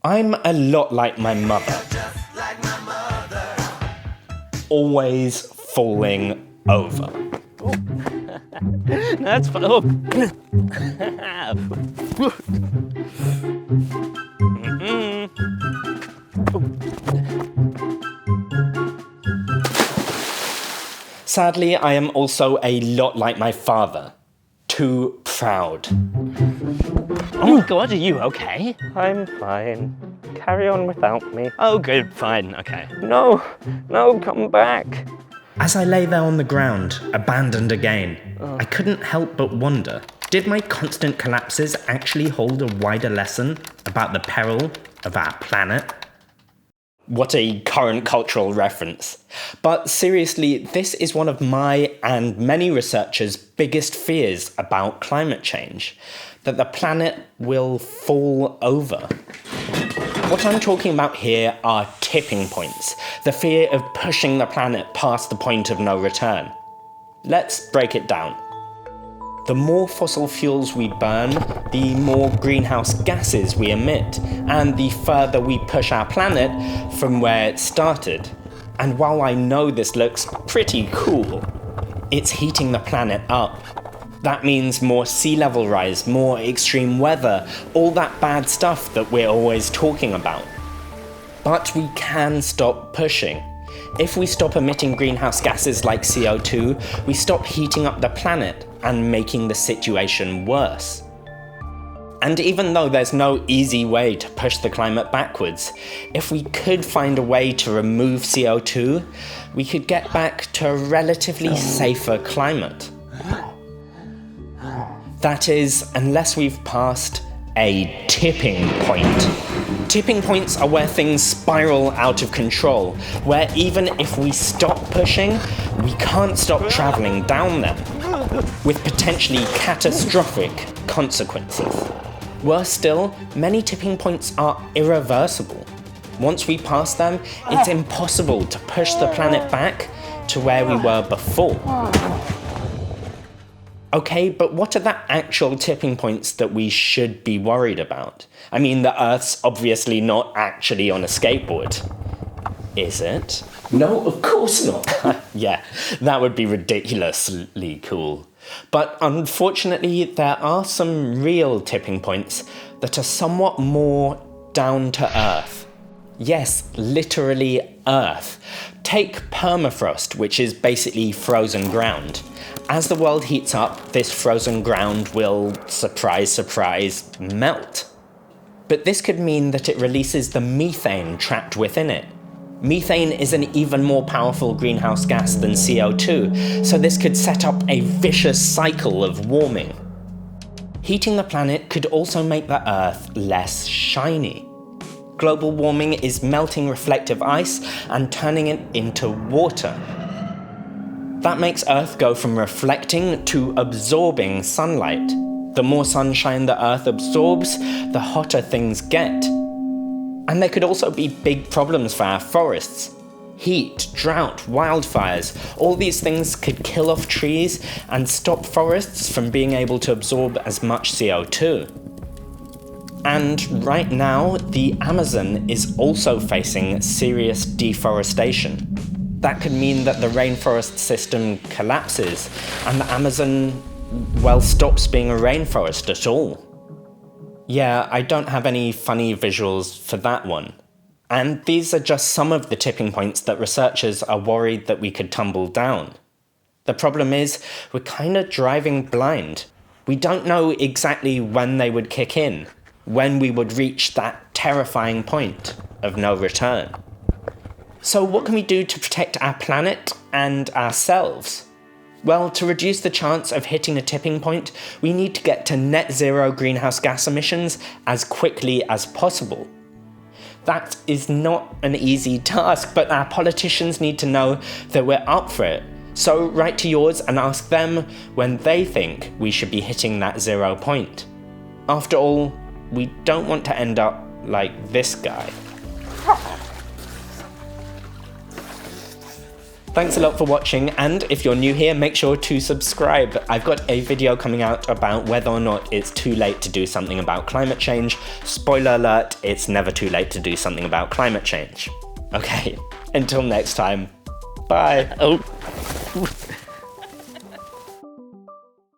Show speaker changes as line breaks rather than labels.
I'm a lot like my mother. Always falling over.
That's fun. Oh.
Sadly, I am also a lot like my father. Too proud.
Oh God, are you okay?
I'm fine. Carry on without me.
Oh good, fine, okay.
No, come back. As I lay there on the ground, abandoned again, I couldn't help but wonder, did my constant collapses actually hold a wider lesson about the peril of our planet? What a current cultural reference. But seriously, this is one of my and many researchers' biggest fears about climate change, that the planet will fall over. What I'm talking about here are tipping points, the fear of pushing the planet past the point of no return. Let's break it down. The more fossil fuels we burn, the more greenhouse gases we emit, and the further we push our planet from where it started. And while I know this looks pretty cool, it's heating the planet up. That means more sea level rise, more extreme weather, all that bad stuff that we're always talking about. But we can stop pushing. If we stop emitting greenhouse gases like CO2, we stop heating up the planet and making the situation worse. And even though there's no easy way to push the climate backwards, if we could find a way to remove CO2, we could get back to a relatively safer climate. That is, unless we've passed a tipping point. Tipping points are where things spiral out of control, where even if we stop pushing, we can't stop travelling down them, with potentially catastrophic consequences. Worse still, many tipping points are irreversible. Once we pass them, it's impossible to push the planet back to where we were before. Okay, but what are the actual tipping points that we should be worried about? I mean, the Earth's obviously not actually on a skateboard. Is it? No, of course not. Yeah, that would be ridiculously cool. But unfortunately, there are some real tipping points that are somewhat more down to Earth. Yes, literally Earth. Take permafrost, which is basically frozen ground. As the world heats up, this frozen ground will, surprise, surprise, melt. But this could mean that it releases the methane trapped within it. Methane is an even more powerful greenhouse gas than CO2, so this could set up a vicious cycle of warming. Heating the planet could also make the Earth less shiny. Global warming is melting reflective ice and turning it into water. That makes Earth go from reflecting to absorbing sunlight. The more sunshine the Earth absorbs, the hotter things get. And there could also be big problems for our forests. Heat, drought, wildfires, all these things could kill off trees and stop forests from being able to absorb as much CO2. And right now, the Amazon is also facing serious deforestation. That could mean that the rainforest system collapses and the Amazon, well, stops being a rainforest at all. Yeah, I don't have any funny visuals for that one. And these are just some of the tipping points that researchers are worried that we could tumble down. The problem is, we're kind of driving blind. We don't know exactly when they would kick in, when we would reach that terrifying point of no return. So what can we do to protect our planet and ourselves? Well, to reduce the chance of hitting a tipping point, we need to get to net zero greenhouse gas emissions as quickly as possible. That is not an easy task, but our politicians need to know that we're up for it. So write to yours and ask them when they think we should be hitting that 0 point. After all, we don't want to end up like this guy. Thanks a lot for watching, and if you're new here, make sure to subscribe. I've got a video coming out about whether or not it's too late to do something about climate change. Spoiler alert, it's never too late to do something about climate change. Okay, until next time, bye.
Oh.